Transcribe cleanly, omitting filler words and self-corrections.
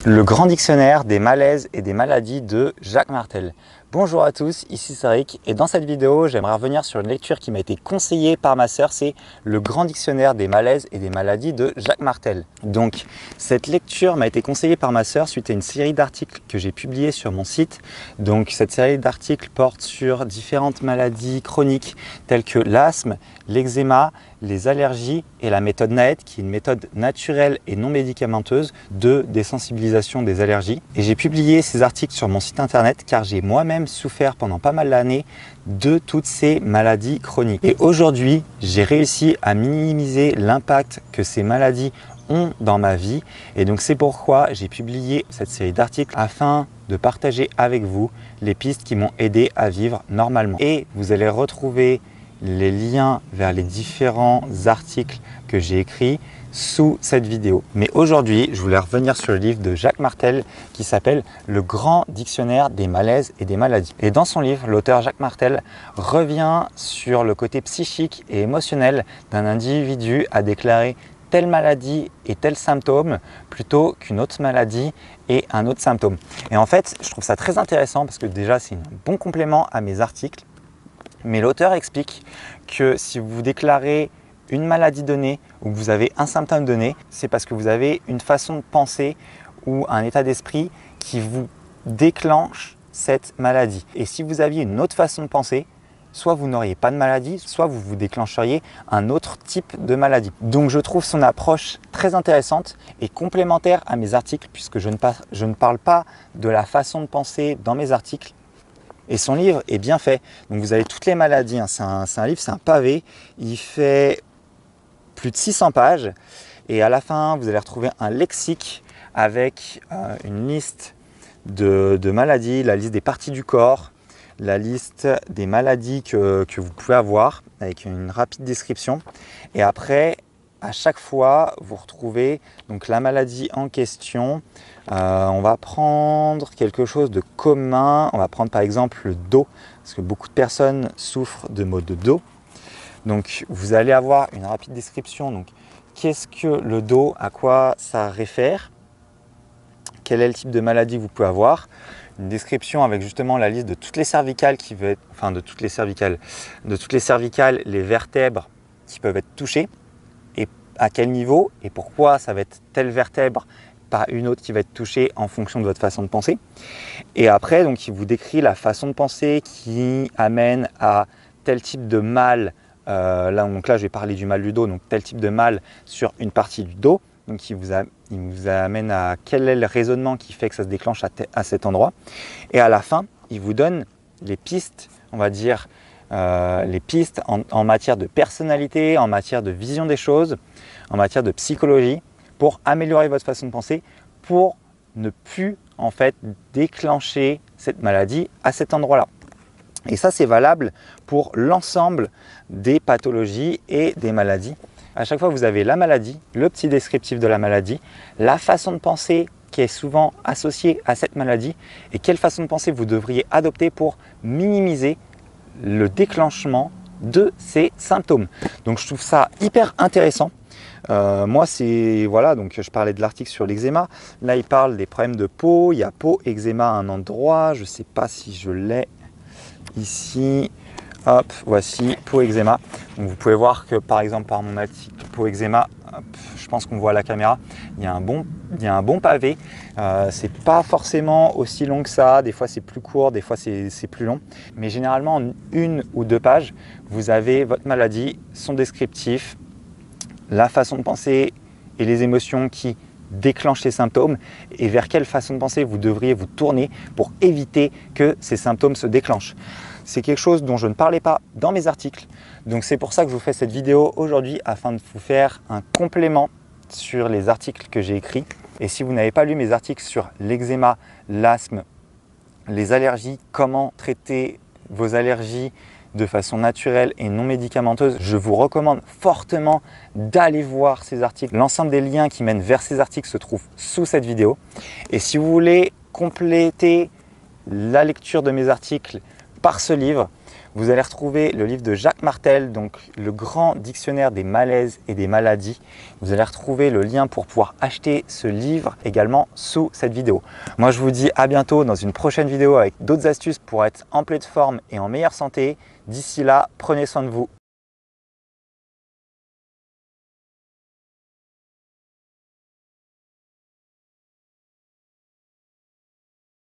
Le grand dictionnaire des malaises et des maladies de Jacques Martel. Bonjour à tous, ici Cédric et dans cette vidéo, j'aimerais revenir sur une lecture qui m'a été conseillée par ma sœur, c'est le grand dictionnaire des malaises et des maladies de Jacques Martel. Donc, cette lecture m'a été conseillée par ma sœur suite à une série d'articles que j'ai publiés sur mon site. Donc, cette série d'articles porte sur différentes maladies chroniques telles que l'asthme, l'eczéma, les allergies et la méthode NAET qui est une méthode naturelle et non médicamenteuse de désensibilisation des allergies. Et j'ai publié ces articles sur mon site internet car j'ai moi-même souffert pendant pas mal d'années de toutes ces maladies chroniques. Et aujourd'hui, j'ai réussi à minimiser l'impact que ces maladies ont dans ma vie. Et donc c'est pourquoi j'ai publié cette série d'articles afin de partager avec vous les pistes qui m'ont aidé à vivre normalement. Et vous allez retrouver les liens vers les différents articles que j'ai écrits sous cette vidéo. Mais aujourd'hui, je voulais revenir sur le livre de Jacques Martel qui s'appelle « Le grand dictionnaire des malaises et des maladies ». Et dans son livre, l'auteur Jacques Martel revient sur le côté psychique et émotionnel d'un individu à déclarer telle maladie et tel symptôme plutôt qu'une autre maladie et un autre symptôme. Et en fait, je trouve ça très intéressant parce que déjà, c'est un bon complément à mes articles. Mais l'auteur explique que si vous déclarez une maladie donnée ou que vous avez un symptôme donné, c'est parce que vous avez une façon de penser ou un état d'esprit qui vous déclenche cette maladie. Et si vous aviez une autre façon de penser, soit vous n'auriez pas de maladie, soit vous vous déclencheriez un autre type de maladie. Donc je trouve son approche très intéressante et complémentaire à mes articles puisque je ne parle pas de la façon de penser dans mes articles. Et son livre est bien fait. Donc vous avez toutes les maladies. C'est un livre, c'est un pavé. Il fait plus de 600 pages. Et à la fin, vous allez retrouver un lexique avec une liste de maladies, la liste des parties du corps, la liste des maladies que vous pouvez avoir avec une rapide description. Et après, à chaque fois, vous retrouvez donc la maladie en question. On va prendre quelque chose de commun. On va prendre par exemple le dos, parce que beaucoup de personnes souffrent de maux de dos. Donc, vous allez avoir une rapide description. Donc, qu'est-ce que le dos? À quoi ça réfère? Quel est le type de maladie que vous pouvez avoir? Une description avec justement la liste de toutes les cervicales qui veut être, enfin de toutes les cervicales, les vertèbres qui peuvent être touchées. À quel niveau et pourquoi ça va être telle vertèbre par une autre qui va être touchée en fonction de votre façon de penser. Et après, donc, il vous décrit la façon de penser qui amène à tel type de mal. Là, je vais parler du mal du dos, donc tel type de mal sur une partie du dos. Donc, il vous amène à quel est le raisonnement qui fait que ça se déclenche à cet endroit. Et à la fin, il vous donne les pistes, on va dire, les pistes en matière de personnalité, en matière de vision des choses, en matière de psychologie, pour améliorer votre façon de penser, pour ne plus en fait déclencher cette maladie à cet endroit-là. Et ça, c'est valable pour l'ensemble des pathologies et des maladies. À chaque fois, vous avez la maladie, le petit descriptif de la maladie, la façon de penser qui est souvent associée à cette maladie et quelle façon de penser vous devriez adopter pour minimiser le déclenchement de ces symptômes. Donc je trouve ça hyper intéressant. Moi c'est voilà, donc je parlais de l'article sur l'eczéma. Là il parle des problèmes de peau. Il y a peau, eczéma à un endroit. Je ne sais pas si je l'ai ici. Hop, voici peau, eczéma. Donc vous pouvez voir que par exemple par mon article peau, eczéma, je pense qu'on voit à la caméra, il y a un bon pavé. C'est pas forcément aussi long que ça, des fois c'est plus court, des fois c'est plus long. Mais généralement en une ou deux pages, vous avez votre maladie, son descriptif, la façon de penser et les émotions qui déclenchent ces symptômes et vers quelle façon de penser vous devriez vous tourner pour éviter que ces symptômes se déclenchent. C'est quelque chose dont je ne parlais pas dans mes articles. Donc c'est pour ça que je vous fais cette vidéo aujourd'hui afin de vous faire un complément sur les articles que j'ai écrits. Et si vous n'avez pas lu mes articles sur l'eczéma, l'asthme, les allergies, comment traiter vos allergies de façon naturelle et non médicamenteuse, je vous recommande fortement d'aller voir ces articles. L'ensemble des liens qui mènent vers ces articles se trouvent sous cette vidéo. Et si vous voulez compléter la lecture de mes articles par ce livre, Vous allez retrouver le livre de Jacques Martel, donc le grand dictionnaire des malaises et des maladies. Vous allez retrouver le lien pour pouvoir acheter ce livre également sous cette vidéo. Moi, je vous dis à bientôt dans une prochaine vidéo avec d'autres astuces pour être en pleine forme et en meilleure santé. D'ici là, prenez soin de vous.